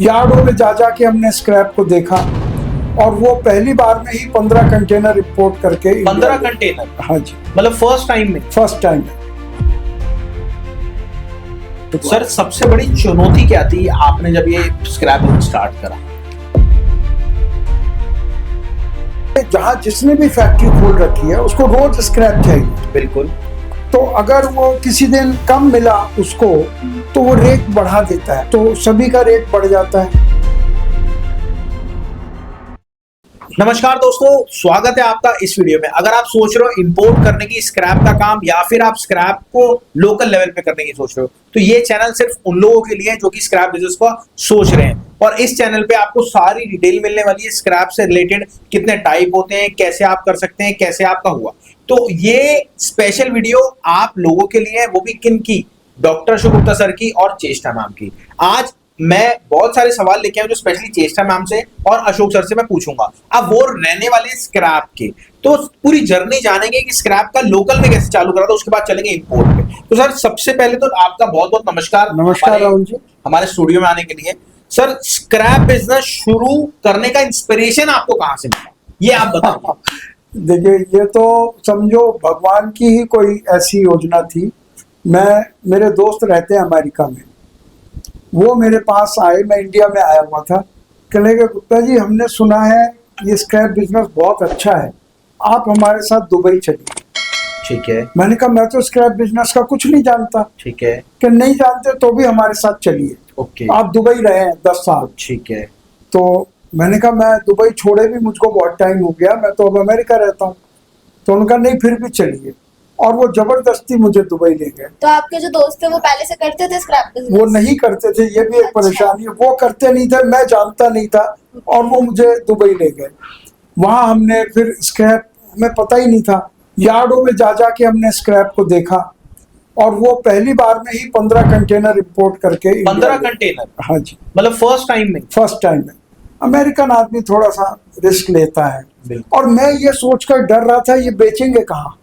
यार्डों में जा के हमने स्क्रैप को देखा और वो पहली बार में ही 15 कंटेनर रिपोर्ट करके 15 कंटेनर? हाँ जी, मतलब फर्स्ट टाइम में? First time. सर सबसे बड़ी चुनौती क्या थी आपने जब ये स्क्रैप स्टार्ट करा? जहाँ जिसने भी फैक्ट्री खोल रखी है उसको रोज स्क्रैप चाहिए। बिल्कुल। तो अगर वो किसी दिन कम मिला उसको तो वो रेट बढ़ा देता है, तो सभी का रेट बढ़ जाता है। नमस्कार दोस्तों, स्वागत है आपका इस वीडियो में। अगर आप सोच रहे हो इंपोर्ट करने की स्क्रैप का काम या फिर आप स्क्रैप को लोकल लेवल पे करने की सोच रहे हो, तो ये चैनल सिर्फ उन लोगों के लिए है जो कि स्क्रैप बिजनेस को सोच रहे हैं। और इस चैनल पे आपको सारी डिटेल मिलने वाली है स्क्रैप से रिलेटेड, कितने टाइप होते हैं, कैसे आप कर सकते हैं, कैसे आपका हुआ। तो ये स्पेशल वीडियो आप लोगों के लिए है, वो भी किन की? डॉक्टर अशोक गुप्ता सर की और चेष्टा मैम की। आज मैं बहुत सारे सवाल लेके आया जो स्पेशली चेष्टा मैम से और अशोक सर से मैं पूछूंगा। अब वो रहने वाले स्क्रैप के, तो पूरी जर्नी जानेंगे कि स्क्रैप का लोकल में कैसे चालू करा था, उसके बाद चलेंगे इंपोर्ट पे। तो सर सबसे पहले तो आपका बहुत बहुत नमस्कार। नमस्कार राहुल जी, हमारे स्टूडियो में आने के लिए। सर स्क्रैप बिजनेस शुरू करने का इंस्पिरेशन आपको कहां से मिला, ये आप बताओ। देखिए ये तो समझो भगवान की ही कोई ऐसी योजना थी। मेरे दोस्त रहते हैं अमेरिका में, वो मेरे पास आए, मैं इंडिया में आया हुआ था। कहने के गुप्ता जी हमने सुना है ये स्क्रैप बिजनेस बहुत अच्छा है, आप हमारे साथ दुबई चलिए। ठीक है। मैंने कहा मैं तो स्क्रैप बिजनेस का कुछ नहीं जानता। ठीक है। कि नहीं जानते तो भी हमारे साथ चलिए। ओके। आप दुबई रहे हैं 10 साल। ठीक है। तो मैंने कहा मैं दुबई छोड़े भी मुझको बहुत टाइम हो गया, मैं तो अब अमेरिका रहता हूँ। तो उनका नहीं फिर भी चलिए, और वो जबरदस्ती मुझे दुबई ले गए। तो आपके जो दोस्त थे वो पहले से करते थे स्क्रैप बिजनेस? वो नहीं करते थे, ये भी एक परेशानी है। वो करते नहीं थे, मैं जानता नहीं था, और वो मुझे दुबई ले गए। वहां हमने फिर स्क्रैप में पता ही नहीं था, यार्डों में जा के हमने स्क्रैप को देखा और वो पहली बार में ही 15 कंटेनर रिपोर्ट करके 15 कंटेनर? हाँ जी, मतलब फर्स्ट टाइम में? फर्स्ट टाइम में। अमेरिकन आदमी थोड़ा सा रिस्क लेता है। और मैं ये सोचकर डर रहा था ये बेचेंगे कहाँ,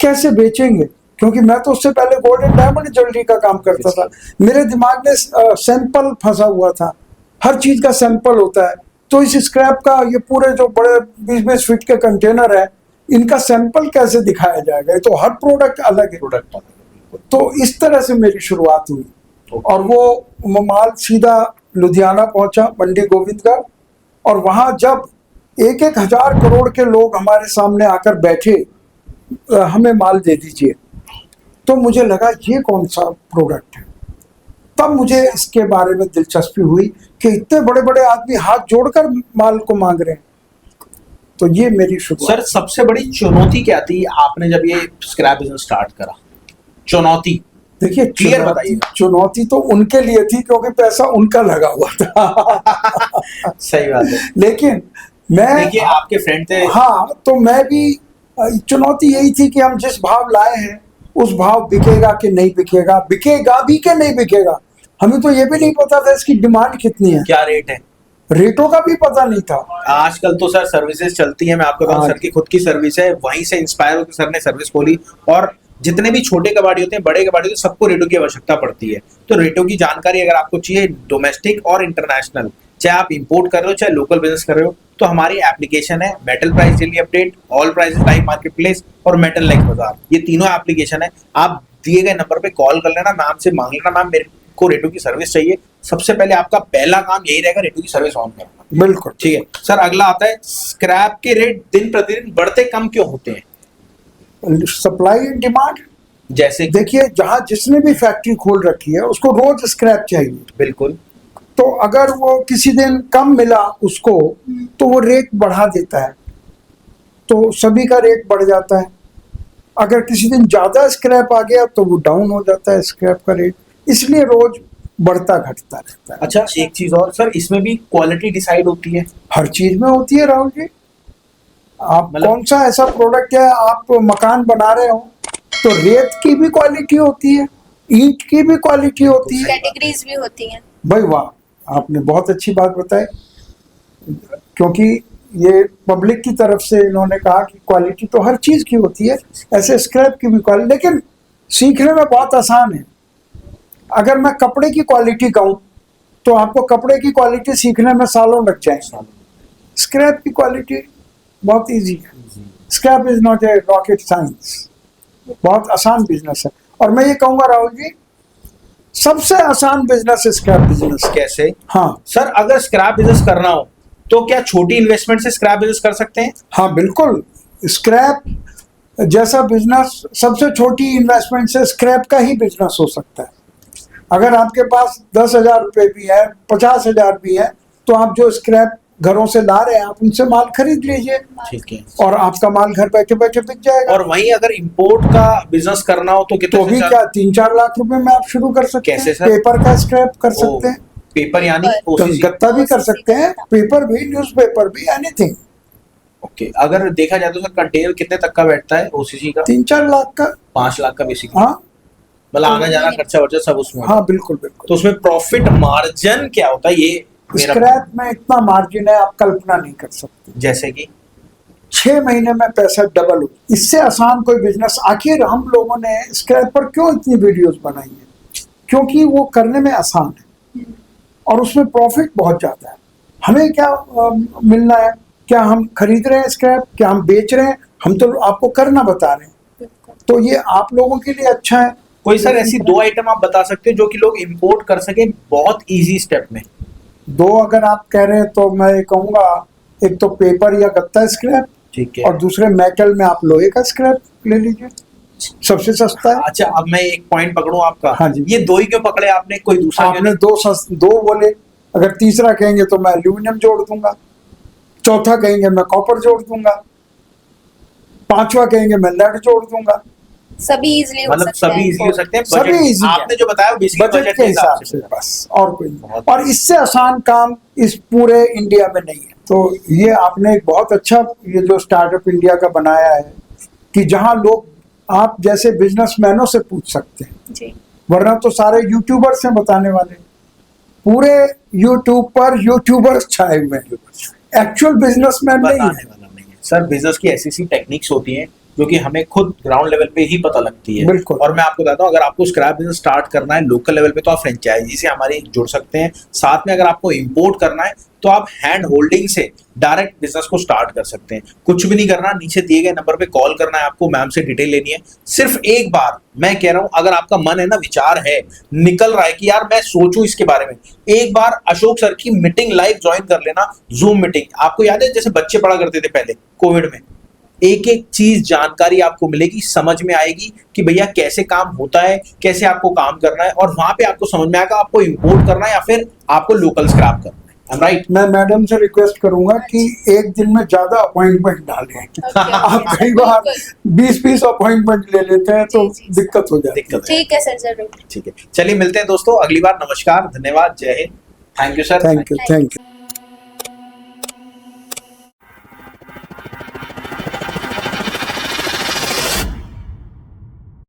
कैसे बेचेंगे, क्योंकि मैं तो उससे पहले गोल्ड एंड डायमंड ज्वेलरी का काम करता था। मेरे दिमाग में सैंपल फंसा हुआ था, हर चीज का सैंपल होता है। तो इस स्क्रैप का ये पूरे जो बड़े 20-20 फीट के कंटेनर है, इनका सैंपल कैसे दिखाया जाएगा, ये तो हर प्रोडक्ट अलग है। प्रोडक्ट। तो इस तरह से मेरी शुरुआत हुई और वो माल सीधा लुधियाना पहुंचा, मंडी गोविंदगढ़। और वहां जब 1-1 हजार करोड़ के लोग हमारे सामने आकर बैठे, हमें माल दे दीजिए, तो मुझे लगा ये कौन सा प्रोडक्ट है। तब मुझे इसके बारे में दिलचस्पी हुई कि इतने बड़े बड़े आदमी हाथ जोड़कर माल को मांग रहे हैं। तो ये मेरी शुरुआत। सर सबसे बड़ी चुनौती क्या थी आपने जब ये स्क्रैप बिजनेस स्टार्ट करा? चुनौती देखिए, क्लियर बताइए। चुनौती तो उनके लिए थी क्योंकि पैसा उनका लगा हुआ था। सही बात है। लेकिन मैं, देखिए आपके फ्रेंड थे। हाँ, तो मैं भी, चुनौती यही थी कि हम जिस भाव लाए हैं उस भाव बिकेगा कि नहीं बिकेगा, बिकेगा भी कि नहीं बिकेगा। हमें तो ये भी नहीं पता था इसकी डिमांड कितनी है, क्या रेट है, रेटों का भी पता नहीं था। आजकल तो सर सर्विसेज चलती है, मैं आपको बताऊं, सर की खुद की सर्विस है, वहीं से इंस्पायर होकर सर ने सर्विस खोली। और जितने भी छोटे कबाड़ी होते हैं, बड़े कबाड़ी होते हैं, सबको रेटों की आवश्यकता पड़ती है। तो रेटों की जानकारी अगर आपको चाहिए, डोमेस्टिक और इंटरनेशनल, चाहे आप इंपोर्ट कर रहे हो चाहे लोकल बिजनेस कर रहे हो, तो हमारी एप्लीकेशन है metal price daily update, all prices live market place और मेटल लाइव बाजार। ये तीनों एप्लीकेशन है। आप दिए गए नंबर पे कॉल कर लेना, मैम से मांग लेना, मैम मेरे को रेटों की सर्विस चाहिए। सबसे पहले आपका पहला काम यही रहेगा, रेटों की सर्विस ऑन करना। बिल्कुल ठीक है सर। अगला आता है, स्क्रैप के रेट दिन प्रतिदिन बढ़ते कम क्यों होते हैं? Supply and demand. जैसे देखिए, जहां जिसने भी फैक्ट्री खोल रखी है उसको रोज स्क्रैप चाहिए। बिल्कुल। तो अगर वो किसी दिन कम मिला उसको तो वो रेट बढ़ा देता है, तो सभी का रेट बढ़ जाता है। अगर किसी दिन ज्यादा स्क्रैप आ गया तो वो डाउन हो जाता है स्क्रैप का रेट, इसलिए रोज बढ़ता घटता रहता है। अच्छा एक चीज और सर, इसमें भी क्वालिटी डिसाइड होती है? हर चीज में होती है राहुल जी। आप कौन सा ऐसा प्रोडक्ट है, आप मकान बना रहे हो तो रेत की भी क्वालिटी होती है, ईंट की भी क्वालिटी होती है, कैटेगरीज भी होती हैं। भाई वाह, आपने बहुत अच्छी बात बताई। क्योंकि ये पब्लिक की तरफ से इन्होंने कहा कि क्वालिटी तो हर चीज की होती है, ऐसे स्क्रैप की भी क्वालिटी। लेकिन सीखने में बहुत आसान है। अगर मैं कपड़े की क्वालिटी कहूँ तो आपको कपड़े की क्वालिटी सीखने में सालों लग जाएंगे। स्क्रैप की क्वालिटी बहुत इजी है। Scrap is not a rocket science, बहुत आसान बिजनेस है। और मैं ये कहूंगा राहुल जी, सबसे आसान बिजनेस है स्क्रैप बिजनेस। कैसे? हाँ सर, अगर स्क्रैप बिजनेस करना हो तो क्या छोटी इन्वेस्टमेंट से स्क्रैप बिजनेस कर सकते हैं? हाँ बिल्कुल, स्क्रैप जैसा बिजनेस सबसे छोटी इन्वेस्टमेंट से स्क्रैप का ही बिजनेस हो सकता है। अगर आपके पास 10,000 रुपए भी है, 50,000 भी है, तो आप जो स्क्रैप घरों से ला रहे हैं आप उनसे माल खरीद लीजिए ठीक है। और आपका माल घर बैठे बैठे बिक जाएगा। और वहीं अगर इंपोर्ट का बिजनेस करना हो तो कितने तो भी क्या 3-4 लाख रुपए में आप शुरू कर सकते कैसे हैं। सर? पेपर का स्क्रैप कर सकते हैं, पेपर यानी तो OCC? गत्ता भी कर सकते हैं, पेपर भी, न्यूज़पेपर भी, एनीथिंग। ओके, अगर देखा जाए तो सर कंटेनर कितने तक का बैठता है OCC का? 3-4 लाख का। 5 लाख का बेसिक। हाँ मतलब आना जाना खर्चा वर्चा सब उसमें होता है। हाँ बिल्कुल बिल्कुल। तो उसमें प्रॉफिट मार्जिन क्या होता है, ये मेरा स्क्रैप में इतना मार्जिन है आप कल्पना नहीं कर सकते। जैसे कि 6 महीने में पैसा डबल हो, इससे आसान कोई बिजनेस। आखिर हम लोगों ने स्क्रैप पर क्यों इतनी वीडियोस बनाई है? क्योंकि वो करने में आसान है और उसमें प्रॉफिट बहुत ज्यादा है। हमें क्या मिलना है? क्या हम खरीद रहे हैं स्क्रैप, क्या हम बेच रहे हैं? हम तो आपको करना बता रहे हैं, तो ये आप लोगों के लिए अच्छा है। कोई सर ऐसी 2 आइटम आप बता सकते हो जो कि लोग इंपोर्ट कर सके बहुत इजी स्टेप में? 2 अगर आप कह रहे हैं तो मैं कहूँगा, एक तो पेपर या गत्ता स्क्रैप, ठीक है। और दूसरे मेटल में आप लोहे का स्क्रैप ले लीजिए, सबसे सस्ता है। अच्छा, अब मैं एक पॉइंट पकड़ूं आपका। हाँ जी। ये 2 ही क्यों पकड़े आपने, कोई दूसरा क्यों आपने 2 बोले, अगर तीसरा कहेंगे तो मैं एल्यूमिनियम जोड़ दूंगा, चौथा कहेंगे मैं कॉपर जोड़ दूंगा, 5वां कहेंगे मैं लेड जोड़ दूंगा। सभी इजीली हो मतलब सकते हैं। सभी इजी हो सकते हैं। सभी budget- easy है। आपने जो बताया बेसिक बजट के हिसाब से बस, और कोई नहीं। बहुत और इससे आसान काम इस पूरे इंडिया में नहीं है। तो ये आपने एक बहुत अच्छा ये जो स्टार्टअप इंडिया का बनाया है कि जहां लोग आप जैसे बिजनेसमैनों से पूछ सकते हैं, जी। वरना तो सारे यूट्यूबर्स हैं बताने वाले। पूरे यूट्यूब पर यूट्यूबर्स छाए हुए हैं, एक्चुअल बिजनेसमैन नहीं बताने है। वाला नहीं है। सर, बिजनेस की ऐसी टेक्निक्स होती हैं जो कि हमें खुद ग्राउंड लेवल पे ही पता लगती है। बिल्कुल। और मैं आपको बताता हूँ, अगर आपको स्क्रैप बिजनेस स्टार्ट करना है लोकल लेवल पे तो आप फ्रेंचाइजी से हमारी जुड़ सकते हैं। साथ में अगर आपको इंपोर्ट करना है तो आप हैंड होल्डिंग से डायरेक्ट बिजनेस को स्टार्ट कर सकते हैं। कुछ भी नहीं करना, नीचे दिए गए नंबर पे कॉल करना है आपको, मैम से डिटेल लेनी है। सिर्फ एक बार मैं कह रहा हूं, अगर आपका मन है ना, विचार है, निकल रहा है कि यार मैं सोचूं इसके बारे में, एक बार अशोक सर की मीटिंग लाइव ज्वाइन कर लेना, जूम मीटिंग। आपको याद है जैसे बच्चे पढ़ा करते थे पहले कोविड में, एक एक चीज जानकारी आपको मिलेगी, समझ में आएगी कि भैया कैसे काम होता है, कैसे आपको काम करना है, और वहां पे आपको समझ में आएगा आपको इंपोर्ट करना है या फिर आपको लोकल स्क्रैप करना है। राइट? मैं मैडम से रिक्वेस्ट करूंगा कि एक दिन में ज्यादा अपॉइंटमेंट डालें। आप कई बार 20-20 अपॉइंटमेंट ले लेते हैं तो जी, जी, दिक्कत हो जाती है। दिक्कत है। ठीक है सर, जरूर। ठीक है, चलिए मिलते हैं दोस्तों अगली बार। नमस्कार, धन्यवाद, जय Hind, thank you sir. Thank you.